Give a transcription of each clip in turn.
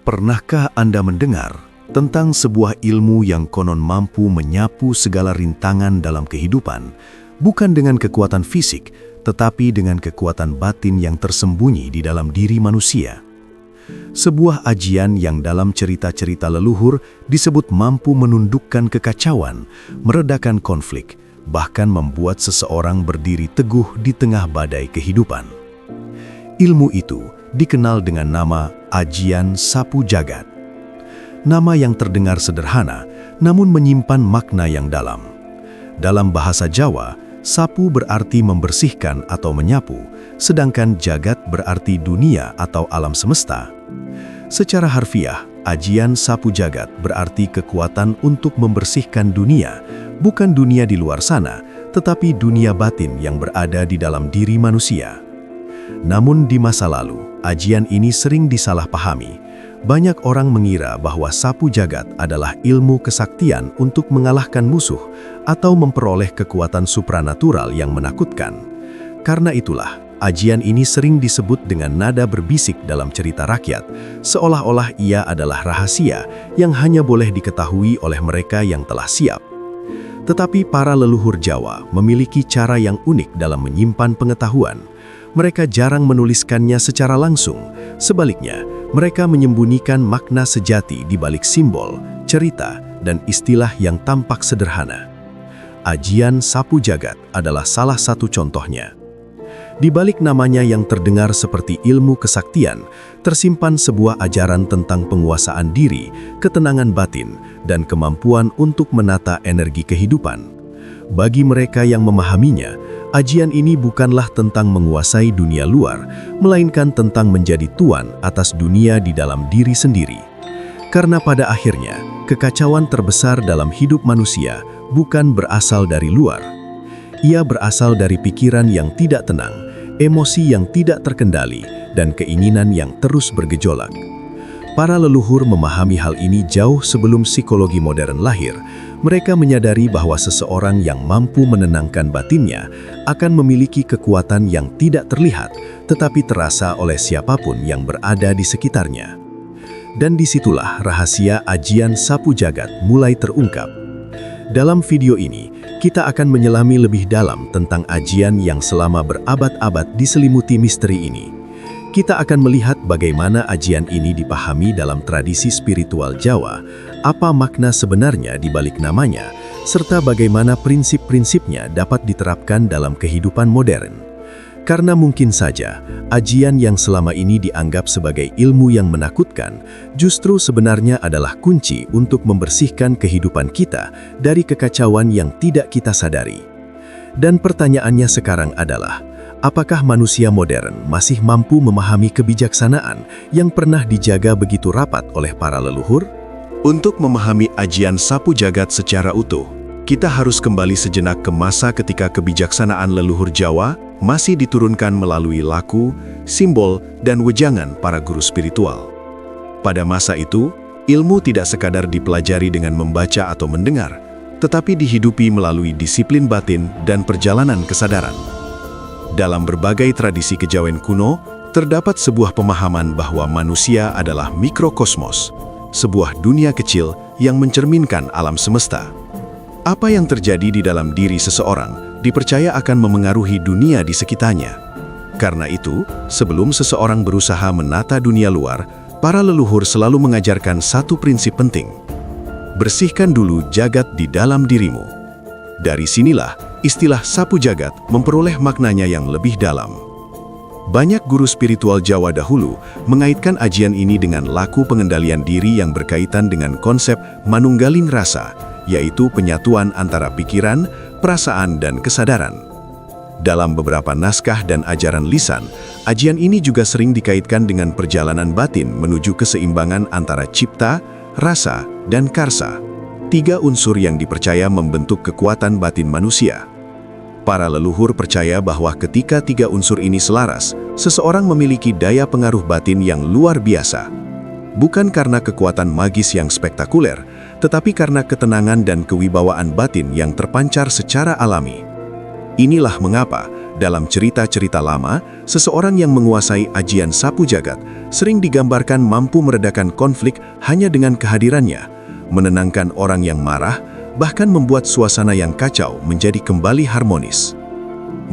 Pernahkah Anda mendengar tentang sebuah ilmu yang konon mampu menyapu segala rintangan dalam kehidupan, bukan dengan kekuatan fisik, tetapi dengan kekuatan batin yang tersembunyi di dalam diri manusia? Sebuah ajian yang dalam cerita-cerita leluhur disebut mampu menundukkan kekacauan, meredakan konflik, bahkan membuat seseorang berdiri teguh di tengah badai kehidupan. Ilmu itu dikenal dengan nama Ajian Sapu Jagat. Nama yang terdengar sederhana, namun menyimpan makna yang dalam. Dalam bahasa Jawa, sapu berarti membersihkan atau menyapu, sedangkan jagat berarti dunia atau alam semesta. Secara harfiah, Ajian Sapu Jagat berarti kekuatan untuk membersihkan dunia, bukan dunia di luar sana, tetapi dunia batin yang berada di dalam diri manusia. Namun di masa lalu, ajian ini sering disalahpahami. Banyak orang mengira bahwa sapu jagat adalah ilmu kesaktian untuk mengalahkan musuh atau memperoleh kekuatan supranatural yang menakutkan. Karena itulah, ajian ini sering disebut dengan nada berbisik dalam cerita rakyat, seolah-olah ia adalah rahasia yang hanya boleh diketahui oleh mereka yang telah siap. Tetapi para leluhur Jawa memiliki cara yang unik dalam menyimpan pengetahuan. Mereka jarang menuliskannya secara langsung. Sebaliknya, mereka menyembunyikan makna sejati di balik simbol, cerita, dan istilah yang tampak sederhana. Ajian Sapu Jagat adalah salah satu contohnya. Di balik namanya yang terdengar seperti ilmu kesaktian, tersimpan sebuah ajaran tentang penguasaan diri, ketenangan batin, dan kemampuan untuk menata energi kehidupan. Bagi mereka yang memahaminya, ajian ini bukanlah tentang menguasai dunia luar, melainkan tentang menjadi tuan atas dunia di dalam diri sendiri. Karena pada akhirnya, kekacauan terbesar dalam hidup manusia bukan berasal dari luar. Ia berasal dari pikiran yang tidak tenang, emosi yang tidak terkendali, dan keinginan yang terus bergejolak. Para leluhur memahami hal ini jauh sebelum psikologi modern lahir. Mereka menyadari bahwa seseorang yang mampu menenangkan batinnya akan memiliki kekuatan yang tidak terlihat, tetapi terasa oleh siapapun yang berada di sekitarnya. Dan disitulah rahasia ajian sapu jagat mulai terungkap. Dalam video ini, kita akan menyelami lebih dalam tentang ajian yang selama berabad-abad diselimuti misteri ini. Kita akan melihat bagaimana ajian ini dipahami dalam tradisi spiritual Jawa, apa makna sebenarnya di balik namanya, serta bagaimana prinsip-prinsipnya dapat diterapkan dalam kehidupan modern. Karena mungkin saja, ajian yang selama ini dianggap sebagai ilmu yang menakutkan, justru sebenarnya adalah kunci untuk membersihkan kehidupan kita dari kekacauan yang tidak kita sadari. Dan pertanyaannya sekarang adalah, apakah manusia modern masih mampu memahami kebijaksanaan yang pernah dijaga begitu rapat oleh para leluhur? Untuk memahami ajian sapu jagat secara utuh, kita harus kembali sejenak ke masa ketika kebijaksanaan leluhur Jawa masih diturunkan melalui laku, simbol, dan wejangan para guru spiritual. Pada masa itu, ilmu tidak sekadar dipelajari dengan membaca atau mendengar, tetapi dihidupi melalui disiplin batin dan perjalanan kesadaran. Dalam berbagai tradisi kejawen kuno, terdapat sebuah pemahaman bahwa manusia adalah mikrokosmos, sebuah dunia kecil yang mencerminkan alam semesta. Apa yang terjadi di dalam diri seseorang dipercaya akan memengaruhi dunia di sekitarnya. Karena itu, sebelum seseorang berusaha menata dunia luar, para leluhur selalu mengajarkan satu prinsip penting. Bersihkan dulu jagat di dalam dirimu. Dari sinilah, istilah sapu jagat memperoleh maknanya yang lebih dalam. Banyak guru spiritual Jawa dahulu mengaitkan ajian ini dengan laku pengendalian diri yang berkaitan dengan konsep manunggaling rasa, yaitu penyatuan antara pikiran, perasaan, dan kesadaran. Dalam beberapa naskah dan ajaran lisan, ajian ini juga sering dikaitkan dengan perjalanan batin menuju keseimbangan antara cipta, rasa, dan karsa. Tiga unsur yang dipercaya membentuk kekuatan batin manusia. Para leluhur percaya bahwa ketika tiga unsur ini selaras, seseorang memiliki daya pengaruh batin yang luar biasa. Bukan karena kekuatan magis yang spektakuler, tetapi karena ketenangan dan kewibawaan batin yang terpancar secara alami. Inilah mengapa, dalam cerita-cerita lama, seseorang yang menguasai ajian sapu jagat sering digambarkan mampu meredakan konflik hanya dengan kehadirannya, menenangkan orang yang marah, bahkan membuat suasana yang kacau menjadi kembali harmonis.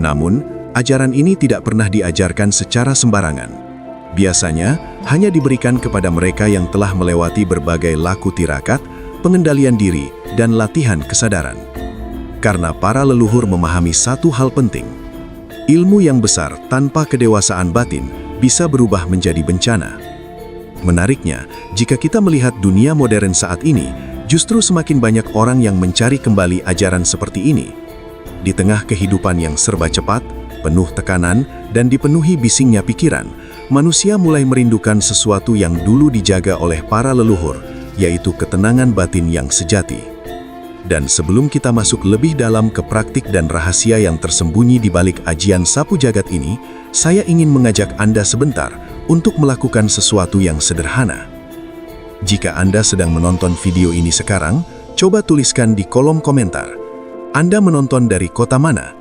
Namun, ajaran ini tidak pernah diajarkan secara sembarangan. Biasanya, hanya diberikan kepada mereka yang telah melewati berbagai laku tirakat, pengendalian diri, dan latihan kesadaran. Karena para leluhur memahami satu hal penting, ilmu yang besar tanpa kedewasaan batin bisa berubah menjadi bencana. Menariknya, jika kita melihat dunia modern saat ini, justru semakin banyak orang yang mencari kembali ajaran seperti ini. Di tengah kehidupan yang serba cepat, penuh tekanan, dan dipenuhi bisingnya pikiran, manusia mulai merindukan sesuatu yang dulu dijaga oleh para leluhur, yaitu ketenangan batin yang sejati. Dan sebelum kita masuk lebih dalam ke praktik dan rahasia yang tersembunyi di balik ajian sapu jagat ini, saya ingin mengajak Anda sebentar untuk melakukan sesuatu yang sederhana. Jika Anda sedang menonton video ini sekarang, coba tuliskan di kolom komentar, Anda menonton dari kota mana?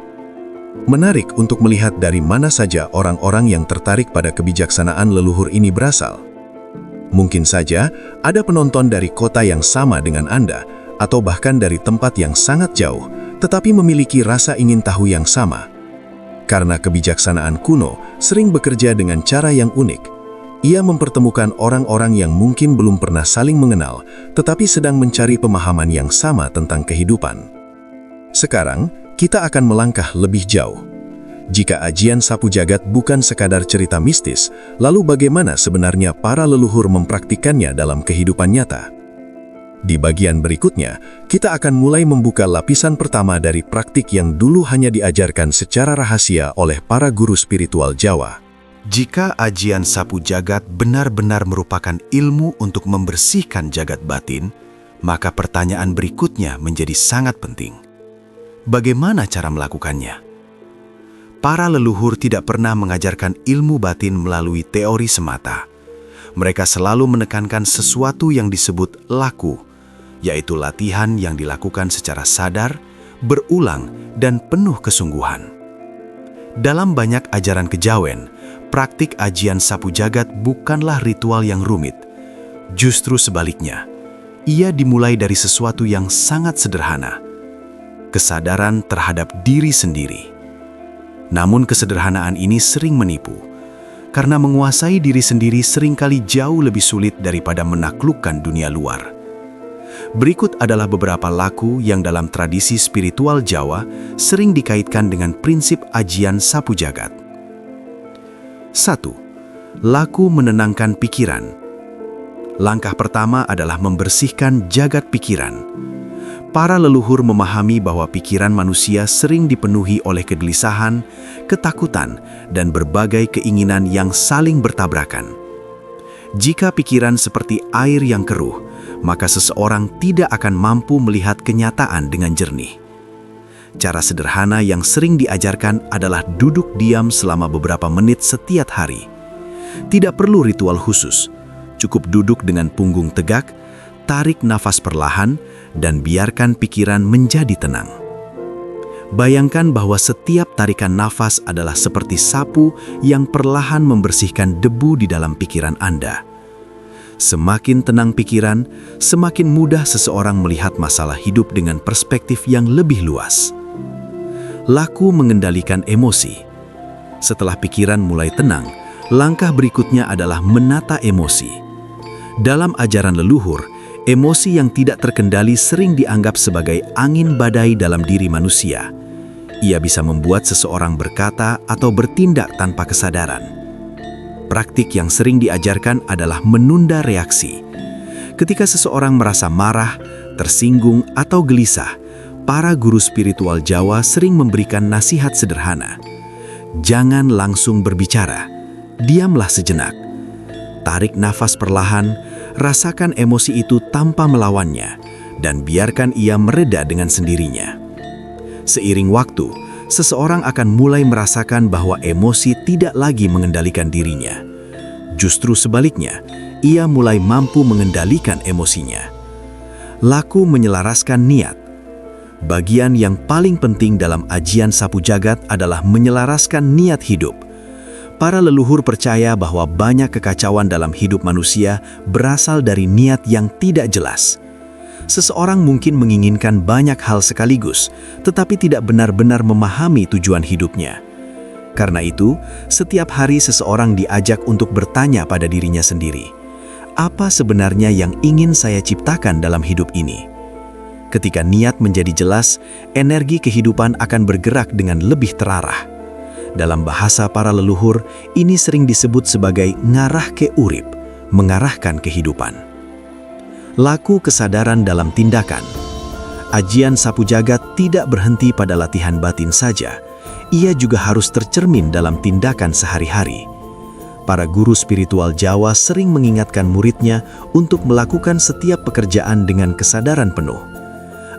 Menarik untuk melihat dari mana saja orang-orang yang tertarik pada kebijaksanaan leluhur ini berasal. Mungkin saja ada penonton dari kota yang sama dengan Anda, atau bahkan dari tempat yang sangat jauh, tetapi memiliki rasa ingin tahu yang sama. Karena kebijaksanaan kuno sering bekerja dengan cara yang unik. Ia mempertemukan orang-orang yang mungkin belum pernah saling mengenal, tetapi sedang mencari pemahaman yang sama tentang kehidupan. Sekarang, kita akan melangkah lebih jauh. Jika ajian sapu jagat bukan sekadar cerita mistis, lalu bagaimana sebenarnya para leluhur mempraktikannya dalam kehidupan nyata? Di bagian berikutnya, kita akan mulai membuka lapisan pertama dari praktik yang dulu hanya diajarkan secara rahasia oleh para guru spiritual Jawa. Jika ajian sapu jagat benar-benar merupakan ilmu untuk membersihkan jagat batin, maka pertanyaan berikutnya menjadi sangat penting. Bagaimana cara melakukannya? Para leluhur tidak pernah mengajarkan ilmu batin melalui teori semata. Mereka selalu menekankan sesuatu yang disebut laku, yaitu latihan yang dilakukan secara sadar, berulang, dan penuh kesungguhan. Dalam banyak ajaran kejawen, praktik ajian sapu jagat bukanlah ritual yang rumit. Justru sebaliknya, ia dimulai dari sesuatu yang sangat sederhana, kesadaran terhadap diri sendiri. Namun kesederhanaan ini sering menipu, karena menguasai diri sendiri seringkali jauh lebih sulit daripada menaklukkan dunia luar. Berikut adalah beberapa laku yang dalam tradisi spiritual Jawa sering dikaitkan dengan prinsip ajian sapu jagat. 1. Laku menenangkan pikiran. Langkah pertama adalah membersihkan jagat pikiran. Para leluhur memahami bahwa pikiran manusia sering dipenuhi oleh kegelisahan, ketakutan, dan berbagai keinginan yang saling bertabrakan. Jika pikiran seperti air yang keruh, maka seseorang tidak akan mampu melihat kenyataan dengan jernih. Cara sederhana yang sering diajarkan adalah duduk diam selama beberapa menit setiap hari. Tidak perlu ritual khusus, cukup duduk dengan punggung tegak, tarik nafas perlahan, dan biarkan pikiran menjadi tenang. Bayangkan bahwa setiap tarikan nafas adalah seperti sapu yang perlahan membersihkan debu di dalam pikiran Anda. Semakin tenang pikiran, semakin mudah seseorang melihat masalah hidup dengan perspektif yang lebih luas. Laku mengendalikan emosi. Setelah pikiran mulai tenang, langkah berikutnya adalah menata emosi. Dalam ajaran leluhur, emosi yang tidak terkendali sering dianggap sebagai angin badai dalam diri manusia. Ia bisa membuat seseorang berkata atau bertindak tanpa kesadaran. Praktik yang sering diajarkan adalah menunda reaksi. Ketika seseorang merasa marah, tersinggung, atau gelisah, para guru spiritual Jawa sering memberikan nasihat sederhana. Jangan langsung berbicara, diamlah sejenak. Tarik nafas perlahan, rasakan emosi itu tanpa melawannya, dan biarkan ia mereda dengan sendirinya. Seiring waktu, seseorang akan mulai merasakan bahwa emosi tidak lagi mengendalikan dirinya. Justru sebaliknya, ia mulai mampu mengendalikan emosinya. Laku menyelaraskan niat. Bagian yang paling penting dalam ajian sapu jagat adalah menyelaraskan niat hidup. Para leluhur percaya bahwa banyak kekacauan dalam hidup manusia berasal dari niat yang tidak jelas. Seseorang mungkin menginginkan banyak hal sekaligus, tetapi tidak benar-benar memahami tujuan hidupnya. Karena itu, setiap hari seseorang diajak untuk bertanya pada dirinya sendiri, apa sebenarnya yang ingin saya ciptakan dalam hidup ini? Ketika niat menjadi jelas, energi kehidupan akan bergerak dengan lebih terarah. Dalam bahasa para leluhur, ini sering disebut sebagai ngarah ke urip, mengarahkan kehidupan. Laku kesadaran dalam tindakan. Ajian sapu jagat tidak berhenti pada latihan batin saja, ia juga harus tercermin dalam tindakan sehari-hari. Para guru spiritual Jawa sering mengingatkan muridnya untuk melakukan setiap pekerjaan dengan kesadaran penuh.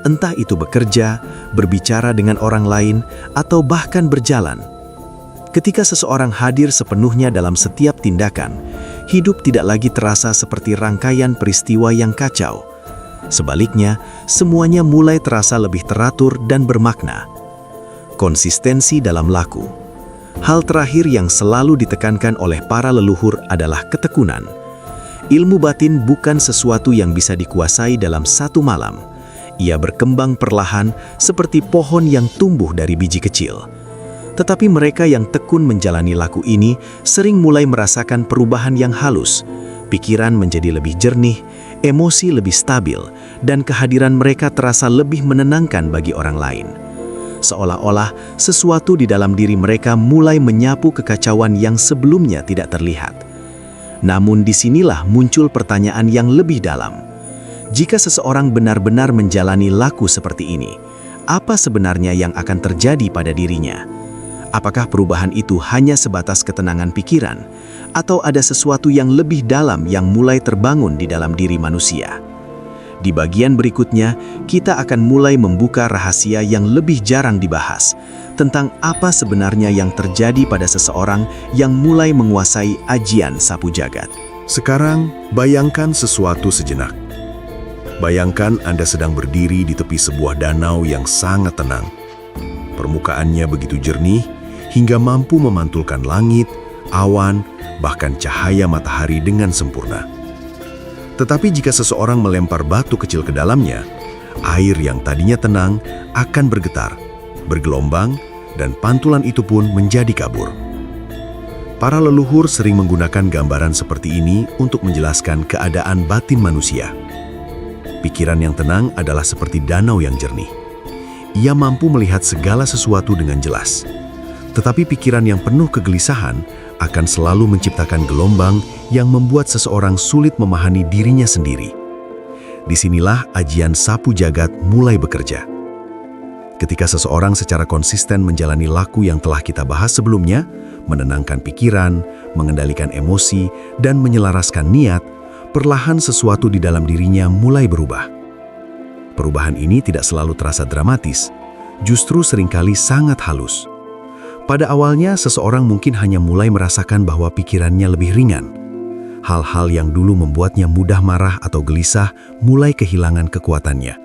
Entah itu bekerja, berbicara dengan orang lain, atau bahkan berjalan. Ketika seseorang hadir sepenuhnya dalam setiap tindakan, hidup tidak lagi terasa seperti rangkaian peristiwa yang kacau. Sebaliknya, semuanya mulai terasa lebih teratur dan bermakna. Konsistensi dalam laku. Hal terakhir yang selalu ditekankan oleh para leluhur adalah ketekunan. Ilmu batin bukan sesuatu yang bisa dikuasai dalam satu malam. Ia berkembang perlahan seperti pohon yang tumbuh dari biji kecil. Tetapi mereka yang tekun menjalani laku ini sering mulai merasakan perubahan yang halus. Pikiran menjadi lebih jernih, emosi lebih stabil, dan kehadiran mereka terasa lebih menenangkan bagi orang lain. Seolah-olah sesuatu di dalam diri mereka mulai menyapu kekacauan yang sebelumnya tidak terlihat. Namun disinilah muncul pertanyaan yang lebih dalam. Jika seseorang benar-benar menjalani laku seperti ini, apa sebenarnya yang akan terjadi pada dirinya? Apakah perubahan itu hanya sebatas ketenangan pikiran, atau ada sesuatu yang lebih dalam yang mulai terbangun di dalam diri manusia? Di bagian berikutnya, kita akan mulai membuka rahasia yang lebih jarang dibahas, tentang apa sebenarnya yang terjadi pada seseorang yang mulai menguasai ajian sapu jagat. Sekarang, bayangkan sesuatu sejenak. Bayangkan Anda sedang berdiri di tepi sebuah danau yang sangat tenang. Permukaannya begitu jernih, hingga mampu memantulkan langit, awan, bahkan cahaya matahari dengan sempurna. Tetapi jika seseorang melempar batu kecil ke dalamnya, air yang tadinya tenang akan bergetar, bergelombang, dan pantulan itu pun menjadi kabur. Para leluhur sering menggunakan gambaran seperti ini untuk menjelaskan keadaan batin manusia. Pikiran yang tenang adalah seperti danau yang jernih. Ia mampu melihat segala sesuatu dengan jelas. Tetapi pikiran yang penuh kegelisahan akan selalu menciptakan gelombang yang membuat seseorang sulit memahami dirinya sendiri. Disinilah ajian sapu jagat mulai bekerja. Ketika seseorang secara konsisten menjalani laku yang telah kita bahas sebelumnya, menenangkan pikiran, mengendalikan emosi, dan menyelaraskan niat, perlahan sesuatu di dalam dirinya mulai berubah. Perubahan ini tidak selalu terasa dramatis, justru seringkali sangat halus. Pada awalnya, seseorang mungkin hanya mulai merasakan bahwa pikirannya lebih ringan. Hal-hal yang dulu membuatnya mudah marah atau gelisah mulai kehilangan kekuatannya.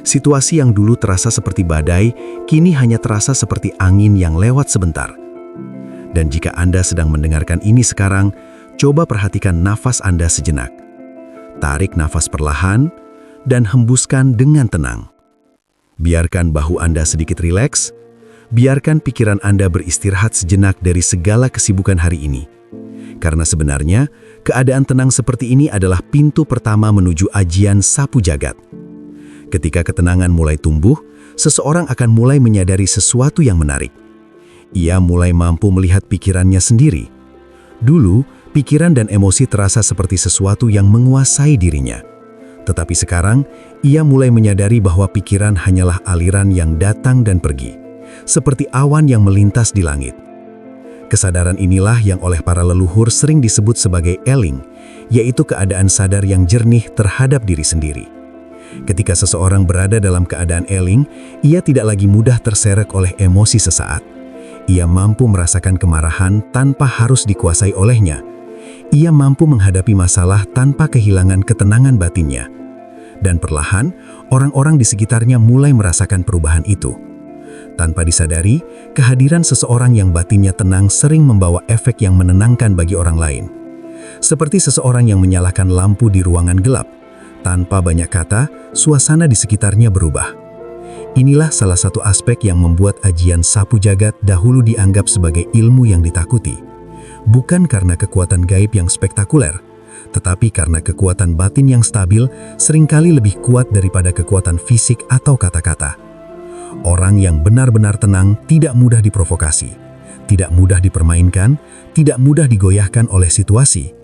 Situasi yang dulu terasa seperti badai, kini hanya terasa seperti angin yang lewat sebentar. Dan jika Anda sedang mendengarkan ini sekarang, coba perhatikan nafas Anda sejenak. Tarik nafas perlahan dan hembuskan dengan tenang. Biarkan bahu Anda sedikit rileks. Biarkan pikiran Anda beristirahat sejenak dari segala kesibukan hari ini. Karena sebenarnya, keadaan tenang seperti ini adalah pintu pertama menuju ajian sapu jagat. Ketika ketenangan mulai tumbuh, seseorang akan mulai menyadari sesuatu yang menarik. Ia mulai mampu melihat pikirannya sendiri. Dulu, pikiran dan emosi terasa seperti sesuatu yang menguasai dirinya. Tetapi sekarang, ia mulai menyadari bahwa pikiran hanyalah aliran yang datang dan pergi, seperti awan yang melintas di langit. Kesadaran inilah yang oleh para leluhur sering disebut sebagai eling, yaitu keadaan sadar yang jernih terhadap diri sendiri. Ketika seseorang berada dalam keadaan eling, ia tidak lagi mudah terseret oleh emosi sesaat. Ia mampu merasakan kemarahan tanpa harus dikuasai olehnya. Ia mampu menghadapi masalah tanpa kehilangan ketenangan batinnya. Dan perlahan, orang-orang di sekitarnya mulai merasakan perubahan itu. Tanpa disadari, kehadiran seseorang yang batinnya tenang sering membawa efek yang menenangkan bagi orang lain. Seperti seseorang yang menyalakan lampu di ruangan gelap. Tanpa banyak kata, suasana di sekitarnya berubah. Inilah salah satu aspek yang membuat ajian sapu jagat dahulu dianggap sebagai ilmu yang ditakuti. Bukan karena kekuatan gaib yang spektakuler, tetapi karena kekuatan batin yang stabil seringkali lebih kuat daripada kekuatan fisik atau kata-kata. Orang yang benar-benar tenang tidak mudah diprovokasi, tidak mudah dipermainkan, tidak mudah digoyahkan oleh situasi.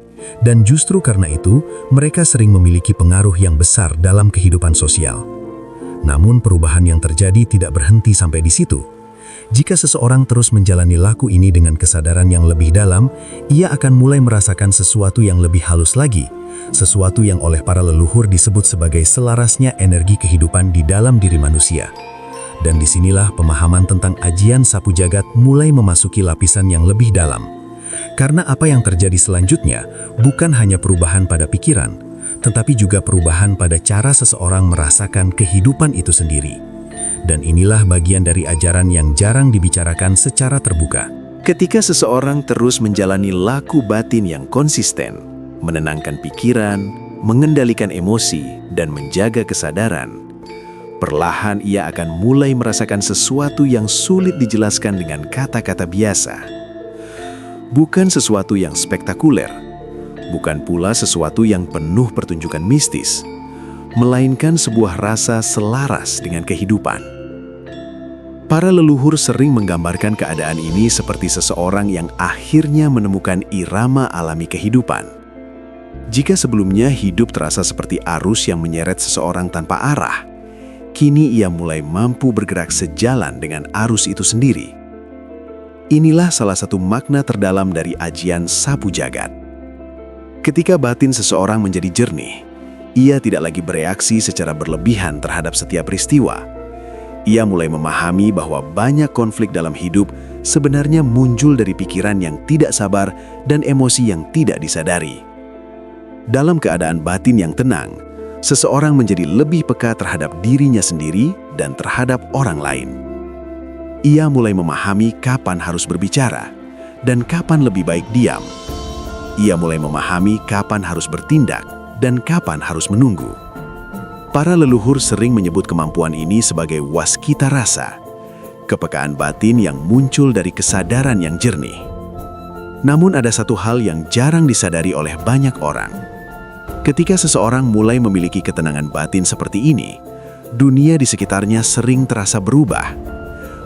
Dan justru karena itu, mereka sering memiliki pengaruh yang besar dalam kehidupan sosial. Namun perubahan yang terjadi tidak berhenti sampai di situ. Jika seseorang terus menjalani laku ini dengan kesadaran yang lebih dalam, ia akan mulai merasakan sesuatu yang lebih halus lagi, sesuatu yang oleh para leluhur disebut sebagai selarasnya energi kehidupan di dalam diri manusia. Dan disinilah pemahaman tentang ajian sapu jagat mulai memasuki lapisan yang lebih dalam. Karena apa yang terjadi selanjutnya bukan hanya perubahan pada pikiran, tetapi juga perubahan pada cara seseorang merasakan kehidupan itu sendiri. Dan inilah bagian dari ajaran yang jarang dibicarakan secara terbuka. Ketika seseorang terus menjalani laku batin yang konsisten, menenangkan pikiran, mengendalikan emosi, dan menjaga kesadaran, perlahan ia akan mulai merasakan sesuatu yang sulit dijelaskan dengan kata-kata biasa. Bukan sesuatu yang spektakuler, bukan pula sesuatu yang penuh pertunjukan mistis, melainkan sebuah rasa selaras dengan kehidupan. Para leluhur sering menggambarkan keadaan ini seperti seseorang yang akhirnya menemukan irama alami kehidupan. Jika sebelumnya hidup terasa seperti arus yang menyeret seseorang tanpa arah, kini ia mulai mampu bergerak sejalan dengan arus itu sendiri. Inilah salah satu makna terdalam dari ajian sapu jagat. Ketika batin seseorang menjadi jernih, ia tidak lagi bereaksi secara berlebihan terhadap setiap peristiwa. Ia mulai memahami bahwa banyak konflik dalam hidup sebenarnya muncul dari pikiran yang tidak sabar dan emosi yang tidak disadari. Dalam keadaan batin yang tenang, seseorang menjadi lebih peka terhadap dirinya sendiri dan terhadap orang lain. Ia mulai memahami kapan harus berbicara dan kapan lebih baik diam. Ia mulai memahami kapan harus bertindak dan kapan harus menunggu. Para leluhur sering menyebut kemampuan ini sebagai waskita rasa, kepekaan batin yang muncul dari kesadaran yang jernih. Namun ada satu hal yang jarang disadari oleh banyak orang. Ketika seseorang mulai memiliki ketenangan batin seperti ini, dunia di sekitarnya sering terasa berubah.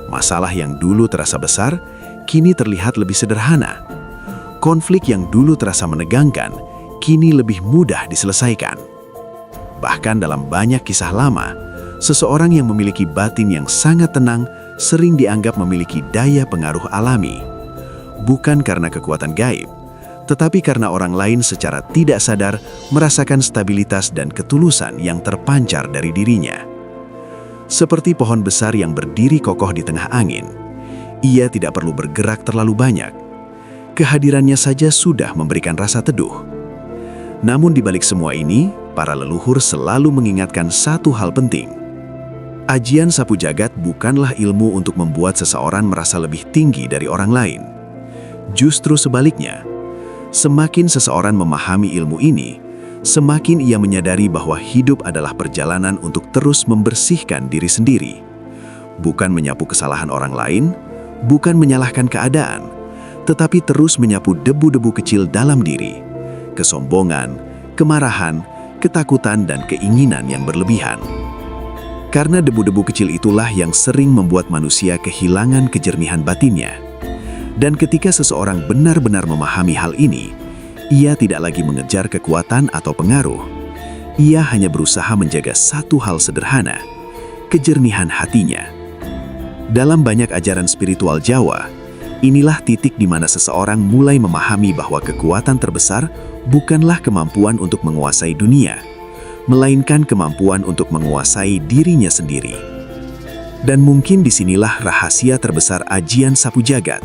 Masalah yang dulu terasa besar, kini terlihat lebih sederhana. Konflik yang dulu terasa menegangkan, kini lebih mudah diselesaikan. Bahkan dalam banyak kisah lama, seseorang yang memiliki batin yang sangat tenang sering dianggap memiliki daya pengaruh alami. Bukan karena kekuatan gaib, tetapi karena orang lain secara tidak sadar merasakan stabilitas dan ketulusan yang terpancar dari dirinya. Seperti pohon besar yang berdiri kokoh di tengah angin, ia tidak perlu bergerak terlalu banyak. Kehadirannya saja sudah memberikan rasa teduh. Namun di balik semua ini, para leluhur selalu mengingatkan satu hal penting. Ajian sapu jagat bukanlah ilmu untuk membuat seseorang merasa lebih tinggi dari orang lain. Justru sebaliknya, semakin seseorang memahami ilmu ini, semakin ia menyadari bahwa hidup adalah perjalanan untuk terus membersihkan diri sendiri. Bukan menyapu kesalahan orang lain, bukan menyalahkan keadaan, tetapi terus menyapu debu-debu kecil dalam diri. Kesombongan, kemarahan, ketakutan, dan keinginan yang berlebihan. Karena debu-debu kecil itulah yang sering membuat manusia kehilangan kejernihan batinnya. Dan ketika seseorang benar-benar memahami hal ini, ia tidak lagi mengejar kekuatan atau pengaruh. Ia hanya berusaha menjaga satu hal sederhana, kejernihan hatinya. Dalam banyak ajaran spiritual Jawa, inilah titik di mana seseorang mulai memahami bahwa kekuatan terbesar bukanlah kemampuan untuk menguasai dunia, melainkan kemampuan untuk menguasai dirinya sendiri. Dan mungkin disinilah rahasia terbesar ajian sapu jagat.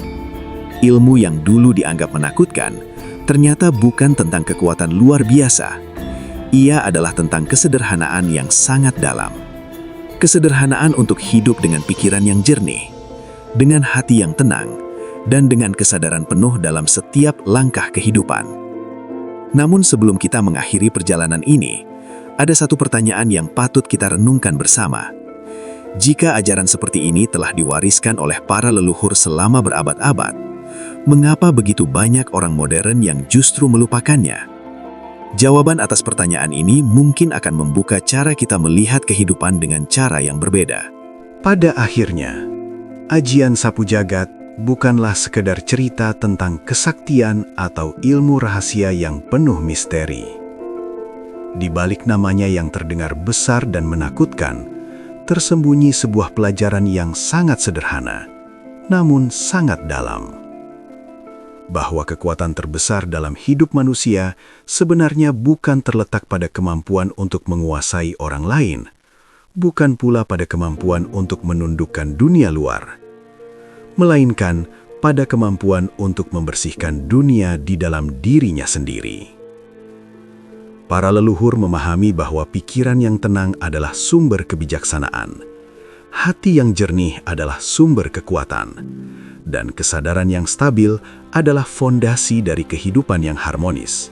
Ilmu yang dulu dianggap menakutkan, ternyata bukan tentang kekuatan luar biasa. Ia adalah tentang kesederhanaan yang sangat dalam. Kesederhanaan untuk hidup dengan pikiran yang jernih, dengan hati yang tenang, dan dengan kesadaran penuh dalam setiap langkah kehidupan. Namun sebelum kita mengakhiri perjalanan ini, ada satu pertanyaan yang patut kita renungkan bersama. Jika ajaran seperti ini telah diwariskan oleh para leluhur selama berabad-abad, mengapa begitu banyak orang modern yang justru melupakannya? Jawaban atas pertanyaan ini mungkin akan membuka cara kita melihat kehidupan dengan cara yang berbeda. Pada akhirnya, ajian sapu jagat bukanlah sekedar cerita tentang kesaktian atau ilmu rahasia yang penuh misteri. Di balik namanya yang terdengar besar dan menakutkan, tersembunyi sebuah pelajaran yang sangat sederhana, namun sangat dalam. Bahwa kekuatan terbesar dalam hidup manusia sebenarnya bukan terletak pada kemampuan untuk menguasai orang lain, bukan pula pada kemampuan untuk menundukkan dunia luar, melainkan pada kemampuan untuk membersihkan dunia di dalam dirinya sendiri. Para leluhur memahami bahwa pikiran yang tenang adalah sumber kebijaksanaan, hati yang jernih adalah sumber kekuatan, dan kesadaran yang stabil adalah fondasi dari kehidupan yang harmonis.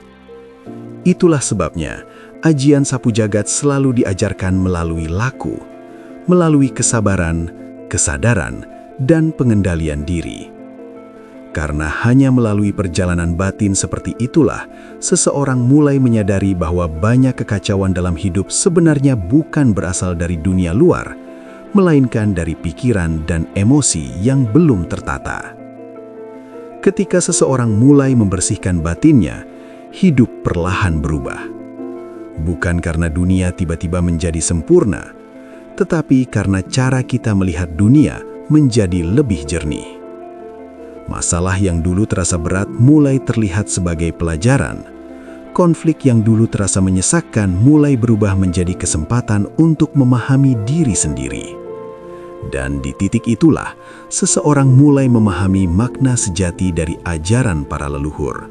Itulah sebabnya ajian sapu jagat selalu diajarkan melalui laku, melalui kesabaran, kesadaran, dan pengendalian diri. Karena hanya melalui perjalanan batin seperti itulah, seseorang mulai menyadari bahwa banyak kekacauan dalam hidup sebenarnya bukan berasal dari dunia luar, melainkan dari pikiran dan emosi yang belum tertata. Ketika seseorang mulai membersihkan batinnya, hidup perlahan berubah. Bukan karena dunia tiba-tiba menjadi sempurna, tetapi karena cara kita melihat dunia menjadi lebih jernih. Masalah yang dulu terasa berat mulai terlihat sebagai pelajaran. Konflik yang dulu terasa menyesakkan mulai berubah menjadi kesempatan untuk memahami diri sendiri. Dan di titik itulah, seseorang mulai memahami makna sejati dari ajaran para leluhur.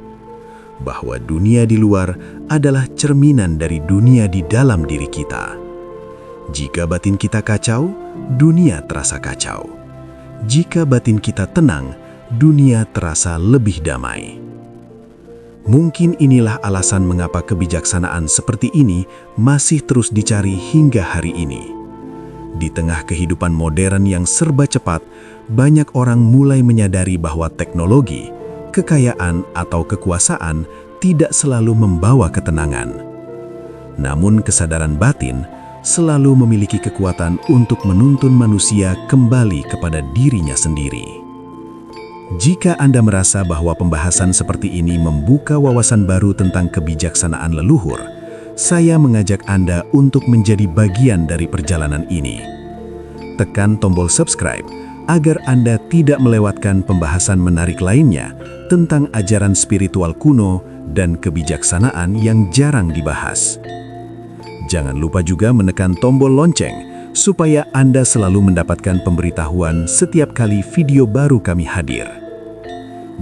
Bahwa dunia di luar adalah cerminan dari dunia di dalam diri kita. Jika batin kita kacau, dunia terasa kacau. Jika batin kita tenang, dunia terasa lebih damai. Mungkin inilah alasan mengapa kebijaksanaan seperti ini masih terus dicari hingga hari ini. Di tengah kehidupan modern yang serba cepat, banyak orang mulai menyadari bahwa teknologi, kekayaan, atau kekuasaan tidak selalu membawa ketenangan. Namun kesadaran batin selalu memiliki kekuatan untuk menuntun manusia kembali kepada dirinya sendiri. Jika Anda merasa bahwa pembahasan seperti ini membuka wawasan baru tentang kebijaksanaan leluhur, saya mengajak Anda untuk menjadi bagian dari perjalanan ini. Tekan tombol subscribe agar Anda tidak melewatkan pembahasan menarik lainnya tentang ajaran spiritual kuno dan kebijaksanaan yang jarang dibahas. Jangan lupa juga menekan tombol lonceng supaya Anda selalu mendapatkan pemberitahuan setiap kali video baru kami hadir.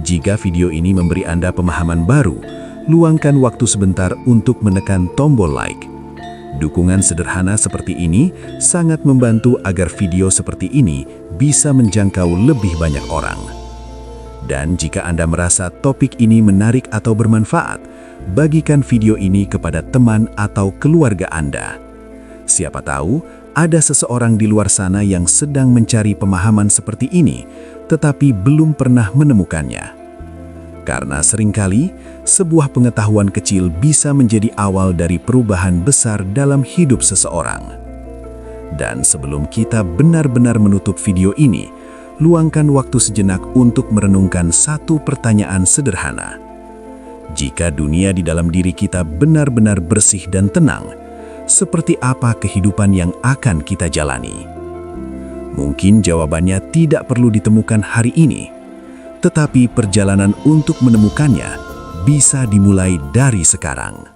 Jika video ini memberi Anda pemahaman baru, luangkan waktu sebentar untuk menekan tombol like. Dukungan sederhana seperti ini sangat membantu agar video seperti ini bisa menjangkau lebih banyak orang. Dan jika Anda merasa topik ini menarik atau bermanfaat, bagikan video ini kepada teman atau keluarga Anda. Siapa tahu, ada seseorang di luar sana yang sedang mencari pemahaman seperti ini, tetapi belum pernah menemukannya. Karena seringkali, sebuah pengetahuan kecil bisa menjadi awal dari perubahan besar dalam hidup seseorang. Dan sebelum kita benar-benar menutup video ini, luangkan waktu sejenak untuk merenungkan satu pertanyaan sederhana. Jika dunia di dalam diri kita benar-benar bersih dan tenang, seperti apa kehidupan yang akan kita jalani? Mungkin jawabannya tidak perlu ditemukan hari ini, tetapi perjalanan untuk menemukannya bisa dimulai dari sekarang.